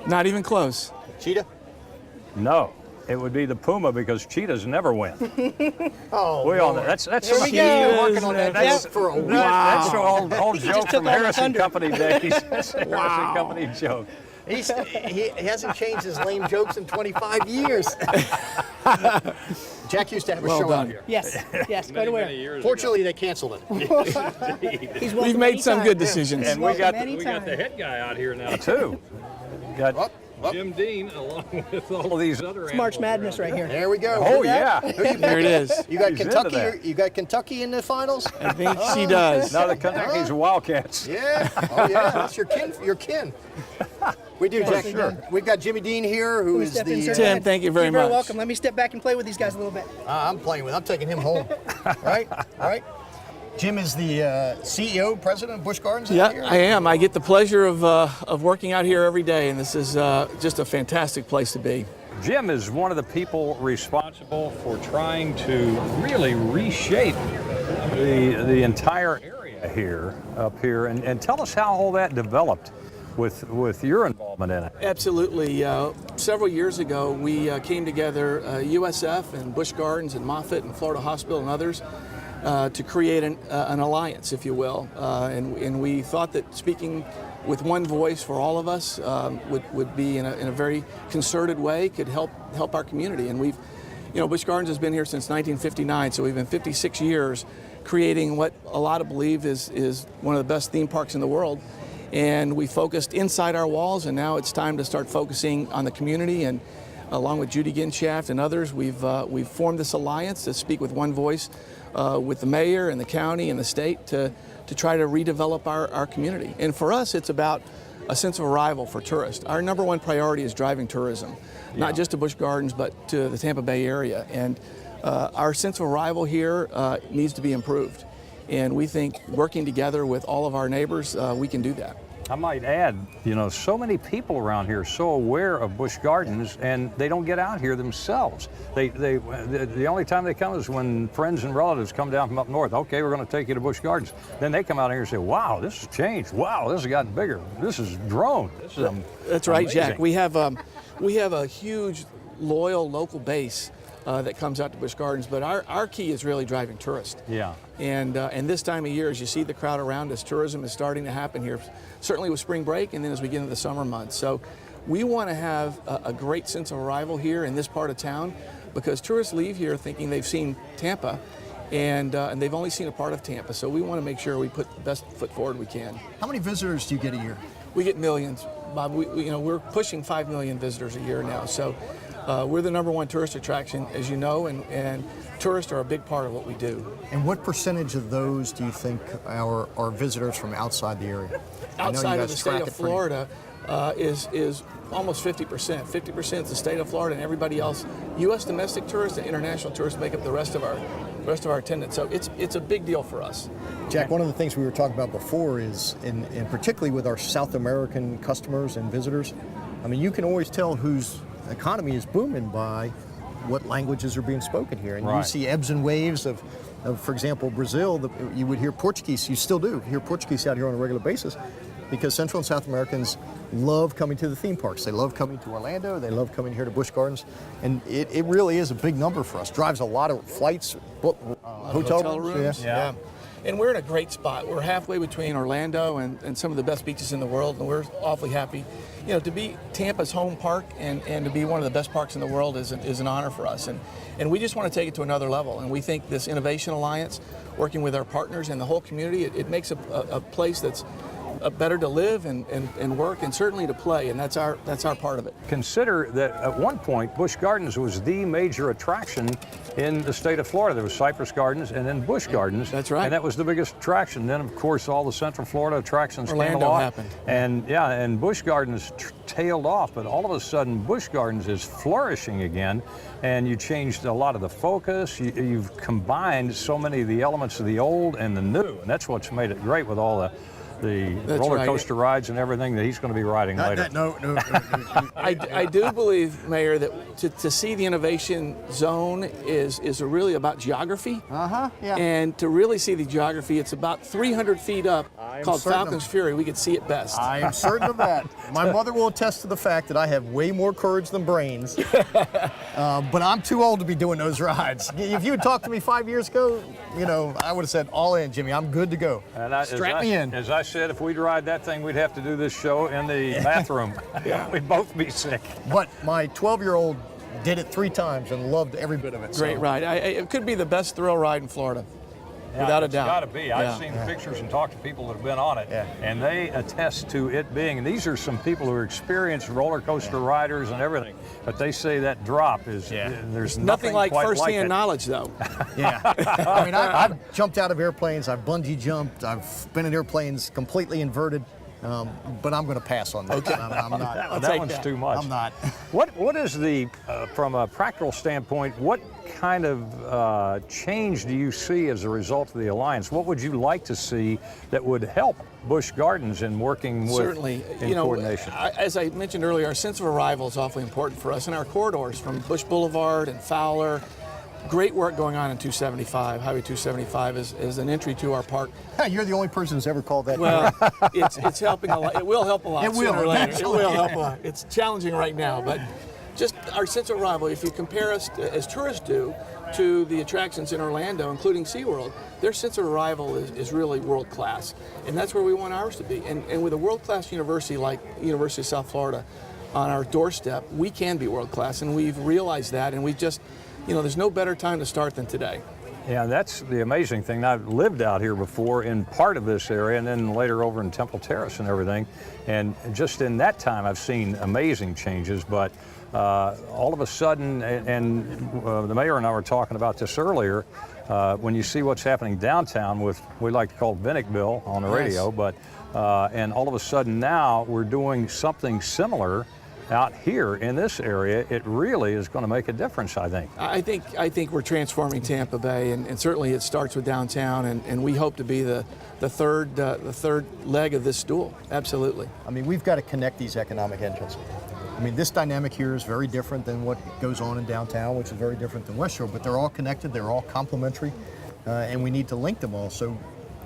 Not even close. Cheetah? No, it would be the puma because cheetahs never win. Oh, We all know. That's There some we You've been go. working on that That's- joke for a week. That's an old joke took all from the Harrison thunder. Company days. That's a Harrison Company joke. He hasn't changed his lame jokes in 25 years. Jack used to have a Well show done. out here. Yes, yes, quite aware. Fortunately, they canceled it. He's We've made some good decisions. And Welcome we got anytime. the head guy out here now too. Got Jim Dean along with all of these other It's March Madness right here. There we go. Oh yeah. There it is. You got He's into Kentucky. that. You got Kentucky in the finals. I think she does. Now the Kentucky's Wildcats. Yeah. Oh yeah. That's your kin. Your kin. We do, Jack. Sure. We've got Jimmy Dean here, who is Step in, the. sir. Tim, Go ahead. thank you very You're very much. welcome. Let me step back and play with these guys a little bit. I'm playing with. I'm taking him home. Right. Jim is the CEO, president of Busch Gardens. Yeah, out here? I am. I get the pleasure of working out here every day, and this is just a fantastic place to be. Jim is one of the people responsible for trying to really reshape the entire area here, up here, and tell us how all that developed with your involvement in it. Absolutely. Several years ago, we came together, USF and Busch Gardens and Moffitt and Florida Hospital and others, to create an alliance, if you will. And we thought that speaking with one voice for all of us would be in a very concerted way, could help our community. And Busch Gardens has been here since 1959, so we've been 56 years creating what a lot of believe is one of the best theme parks in the world. And we focused inside our walls, and now it's time to start focusing on the community. And along with Judy Ginshaft and others, we've formed this alliance to speak with one voice with the mayor and the county and the state to try to redevelop our community. And for us, it's about a sense of arrival for tourists. Our number one priority is driving tourism, not just to Busch Gardens, but to the Tampa Bay area. And our sense of arrival here needs to be improved. And we think working together with all of our neighbors, we can do that. I might add, so many people around here are so aware of Busch Gardens, and they don't get out here themselves. The only time they come is when friends and relatives come down from up north. Okay, we're going to take you to Busch Gardens. Then they come out here and say, wow, this has changed. Wow, this has gotten bigger. This has grown. This is That's right, amazing. Jack. We have a huge, loyal local base that comes out to Busch Gardens, but our key is really driving tourists. Yeah. And this time of year, as you see the crowd around us, tourism is starting to happen here, certainly with spring break and then as we get into the summer months. So we want to have a great sense of arrival here in this part of town, because tourists leave here thinking they've seen Tampa, and they've only seen a part of Tampa. So we want to make sure we put the best foot forward we can. How many visitors do you get a year? We get millions, Bob. We're pushing 5 million visitors a year now. So we're the number one tourist attraction, as you know, and tourists are a big part of what we do. And what percentage of those do you think are visitors from outside the area? Outside of the state of Florida is almost 50%. 50% is the state of Florida, and everybody else, U.S. domestic tourists and international tourists, make up the rest of our attendance. So it's a big deal for us. Jack, one of the things we were talking about before is, and particularly with our South American customers and visitors, I mean, you can always tell whose economy is booming by what languages are being spoken here. And Right. you see ebbs and waves of, for example, Brazil. You would hear Portuguese. You still do hear Portuguese out here on a regular basis, because Central and South Americans love coming to the theme parks. They love coming to Orlando. They love coming here to Busch Gardens. And it really is a big number for us. Drives a lot of flights, hotel rooms. Yeah. And we're in a great spot. We're halfway between Orlando and some of the best beaches in the world, and we're awfully happy. To be Tampa's home park and to be one of the best parks in the world is an honor for us. And we just want to take it to another level. And we think this Innovation Alliance, working with our partners and the whole community, it makes a place that's better to live and work, and certainly to play, and that's our part of it. Consider that at one point, Busch Gardens was the major attraction in the state of Florida. There was Cypress Gardens and then Busch Gardens. That's right. And that was the biggest attraction. Then, of course, all the Central Florida attractions came Orlando along. happened. And Busch Gardens tailed off, but all of a sudden, Busch Gardens is flourishing again, and you changed a lot of the focus. You've combined so many of the elements of the old and the new, and that's what's made it great with all the That's roller right. coaster rides and everything that he's going to be riding later. No. I do believe, Mayor, that to see the innovation zone is really about geography. Yeah. And to really see the geography, it's about 300 feet up called certain Falcon's Fury. We could see it best. I am certain of that. My mother will attest to the fact that I have way more courage than brains, but I'm too old to be doing those rides. If you had talked to me 5 years ago, I would have said, all in, Jimmy, I'm good to go. And Strap me in. As I said, if we'd ride that thing, we'd have to do this show in the bathroom. We'd both be sick. But my 12-year-old did it 3 times and loved every bit of it. Great ride. It could be the best thrill ride in Florida. Without a doubt. It's got to be. I've seen pictures and talked to people that have been on it, and they attest to it being, and these are some people who are experienced roller coaster riders and everything, but they say that drop is, there's nothing like quite first-hand like knowledge, though. I mean, I've jumped out of airplanes, I've bungee jumped, I've been in airplanes completely inverted, but I'm going to pass on that. Okay. I'm not. that one's too much. I'm not. What is the, from a practical standpoint, what kind of change do you see as a result of the Alliance? What would you like to see that would help Busch Gardens in working with Certainly, in coordination? As I mentioned earlier, our sense of arrival is awfully important for us, and our corridors from Busch Boulevard and Fowler. Great work going on in 275. Highway 275 is an entry to our park. You're the only person who's ever called that. Well, it's helping a lot. It will help a lot. It will. Sooner or later. It will help a lot. It's challenging right now, but just our sense of arrival. If you compare us as tourists do to the attractions in Orlando, including SeaWorld, their sense of arrival is really world class, and that's where we want ours to be. And with a world class university like University of South Florida on our doorstep, we can be world class, and we've realized that, and we just. There's no better time to start than today. Yeah, that's the amazing thing. I've lived out here before in part of this area and then later over in Temple Terrace and everything. And just in that time, I've seen amazing changes. But all of a sudden, and the mayor and I were talking about this earlier, when you see what's happening downtown with, we like to call it Vinnickville on the radio, but and all of a sudden now we're doing something similar out here in this area. It really is going to make a difference, I think. I think we're transforming Tampa Bay, and certainly it starts with downtown, and we hope to be the third leg of this stool. Absolutely. I mean, we've got to connect these economic engines. I mean, this dynamic here is very different than what goes on in downtown, which is very different than West Shore, but they're all connected, they're all complementary, and we need to link them all. So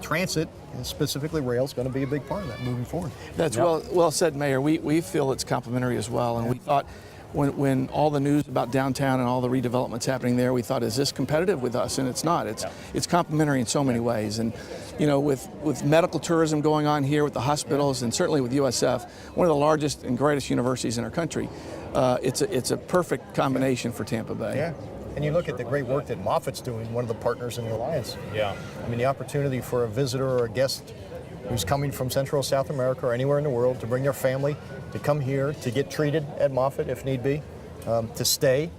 transit, and specifically rail, is going to be a big part of that moving forward. That's well said, Mayor. We feel it's complementary as well, and we thought when all the news about downtown and all the redevelopments happening there, we thought, is this competitive with us? And it's not. It's complementary in so many ways. And with medical tourism going on here, with the hospitals, and certainly with USF, one of the largest and greatest universities in our country, it's a perfect combination for Tampa Bay. Yeah. And you look at the great work that Moffitt's doing, one of the partners in the Alliance. Yeah. I mean, the opportunity for a visitor or a guest who's coming from Central or South America or anywhere in the world to bring their family, to come here, to get treated at Moffitt if need be, to stay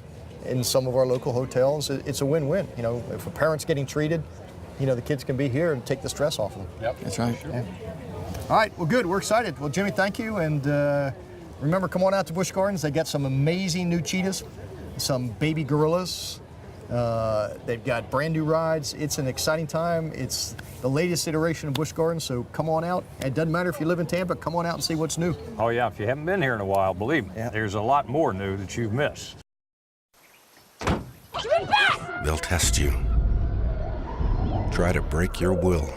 in some of our local hotels. It's a win-win. If a parent's getting treated, the kids can be here and take the stress off of them. Yep. That's right. Sure. Yeah. All right, well, good. We're excited. Well, Jimmy, thank you. And remember, come on out to Busch Gardens. They got some amazing new cheetahs, some baby gorillas. They've got brand new rides. It's an exciting time. It's the latest iteration of Busch Gardens, so come on out. It doesn't matter if you live in Tampa, come on out and see what's new. Oh yeah, if you haven't been here in a while, believe me, there's a lot more new that you've missed. They'll test you. Try to break your will.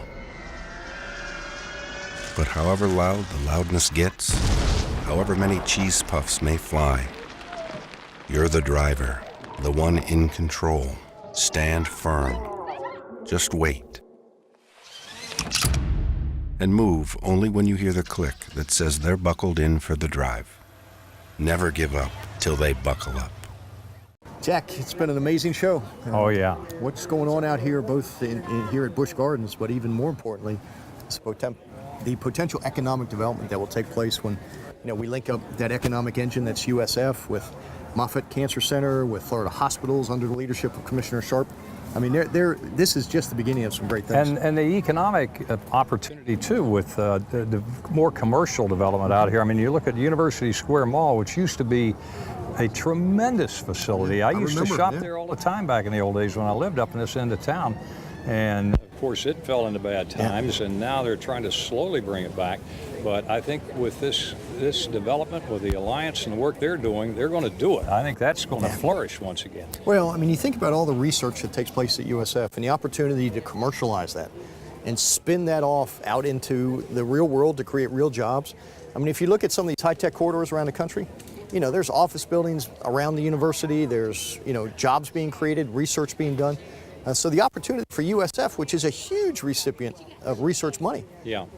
But however loud the loudness gets, however many cheese puffs may fly, you're the driver, the one in control. Stand firm. Just wait. And move only when you hear the click that says they're buckled in for the drive. Never give up till they buckle up. Jack, it's been an amazing show. Oh yeah. What's going on out here, both here at Busch Gardens, but even more importantly, the potential economic development that will take place when we link up that economic engine that's USF with Moffitt Cancer Center, with Florida hospitals under the leadership of Commissioner Sharp. I mean, this is just the beginning of some great things. And the economic opportunity too, with the more commercial development out here. I mean, you look at University Square Mall, which used to be a tremendous facility. I used to shop there all the time back in the old days when I lived up in this end of town. And of course, it fell into bad times, and now they're trying to slowly bring it back. But I think with this development, with the Alliance and the work they're doing, they're going to do it. I think that's going to flourish once again. Well, I mean, you think about all the research that takes place at USF and the opportunity to commercialize that and spin that off out into the real world to create real jobs. I mean, if you look at some of these high-tech corridors around the country, you know, there's office buildings around the university, there's, you know, jobs being created, research being done. So the opportunity for USF, which is a huge recipient of research money,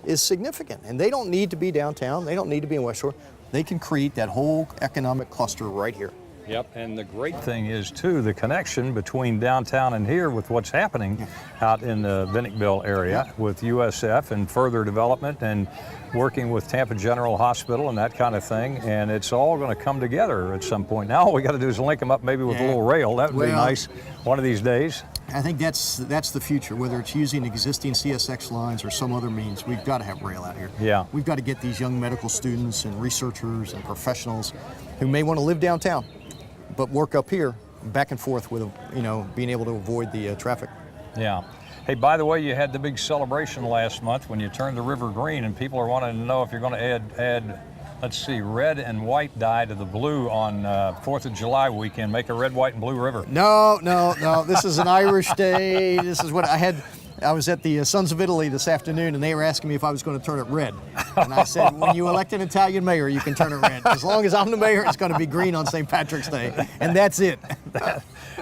is significant. And they don't need to be downtown, they don't need to be in West Shore. They can create that whole economic cluster right here. Yep, and the great thing is, too, the connection between downtown and here with what's happening out in the Vinnickville area with USF and further development and working with Tampa General Hospital and that kind of thing, and it's all going to come together at some point. Now all we got to do is link them up maybe with a little rail. That would be nice one of these days. I think that's the future, whether it's using existing CSX lines or some other means. We've got to have rail out here. Yeah. We've got to get these young medical students and researchers and professionals who may want to live downtown but work up here back and forth with, you know, being able to avoid the traffic. Yeah. Hey, by the way, you had the big celebration last month when you turned the river green, and people are wanting to know if you're going to add, let's see, red and white dye to the blue on 4th of July weekend. Make a red, white, and blue river. No. This is an Irish day. This is what I had. I was at the Sons of Italy this afternoon, and they were asking me if I was going to turn it red. And I said, when you elect an Italian mayor, you can turn it red. As long as I'm the mayor, it's going to be green on St. Patrick's Day. And that's it.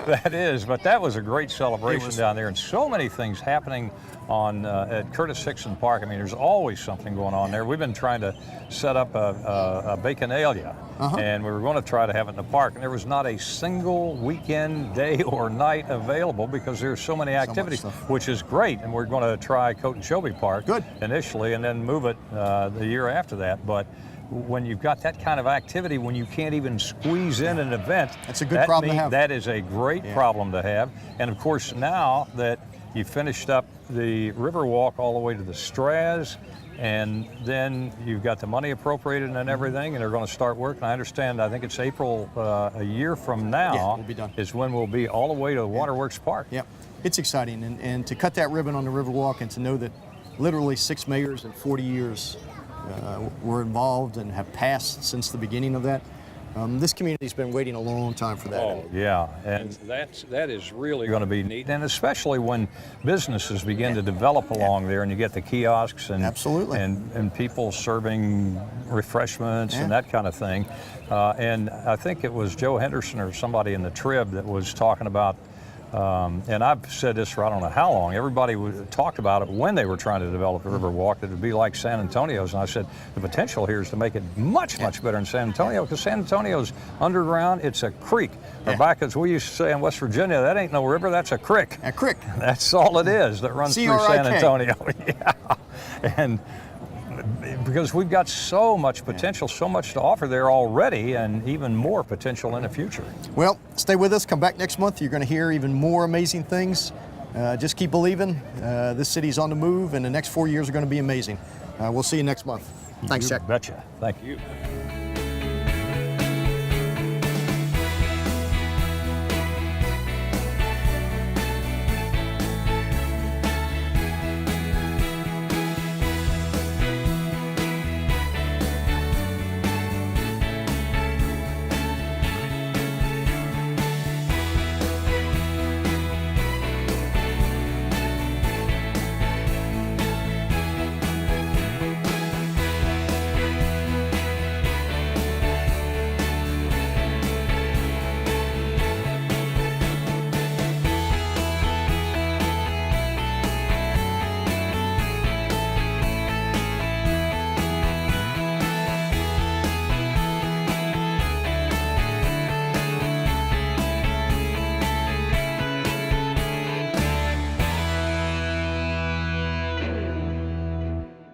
That is, but that was a great celebration down there, and so many things happening on at Curtis Hickson Park. I mean, there's always something going on there. We've been trying to set up a Baconalia, and we were going to try to have it in the park, and there was not a single weekend, day or night available because there's so many activities, which is great, and we're going to try Cote and Shelby Park initially, and then move it the year after that. But when you've got that kind of activity, when you can't even squeeze in an event, that's a good problem to have. That is a great problem to have. And of course, now that you finished up the Riverwalk all the way to the Straz, and then you've got the money appropriated and everything, and they're going to start work. And I understand, I think it's April a year from now we'll be done. Is when we'll be all the way to Waterworks Park. Yeah, it's exciting. And to cut that ribbon on the Riverwalk and to know that literally 6 mayors in 40 years were involved and have passed since the beginning of that. This community's been waiting a long time for that. Oh, yeah, and that is really going to be neat, and especially when businesses begin to develop along there, and you get the kiosks and and people serving refreshments and that kind of thing. And I think it was Joe Henderson or somebody in the Trib that was talking about. And I've said this for I don't know how long. Everybody talked about it when they were trying to develop the Riverwalk, that it would be like San Antonio's. And I said, the potential here is to make it much, much better than San Antonio, because San Antonio's underground, it's a creek. Or back as we used to say in West Virginia, that ain't no river, that's a crick. A crick. That's all it is that runs through San Antonio. And because we've got so much potential, so much to offer there already, and even more potential in the future. Well, stay with us. Come back next month. You're going to hear even more amazing things. Just keep believing. This city's on the move, and the next 4 years are going to be amazing. We'll see you next month. Thanks, Jack. Betcha. Thank you.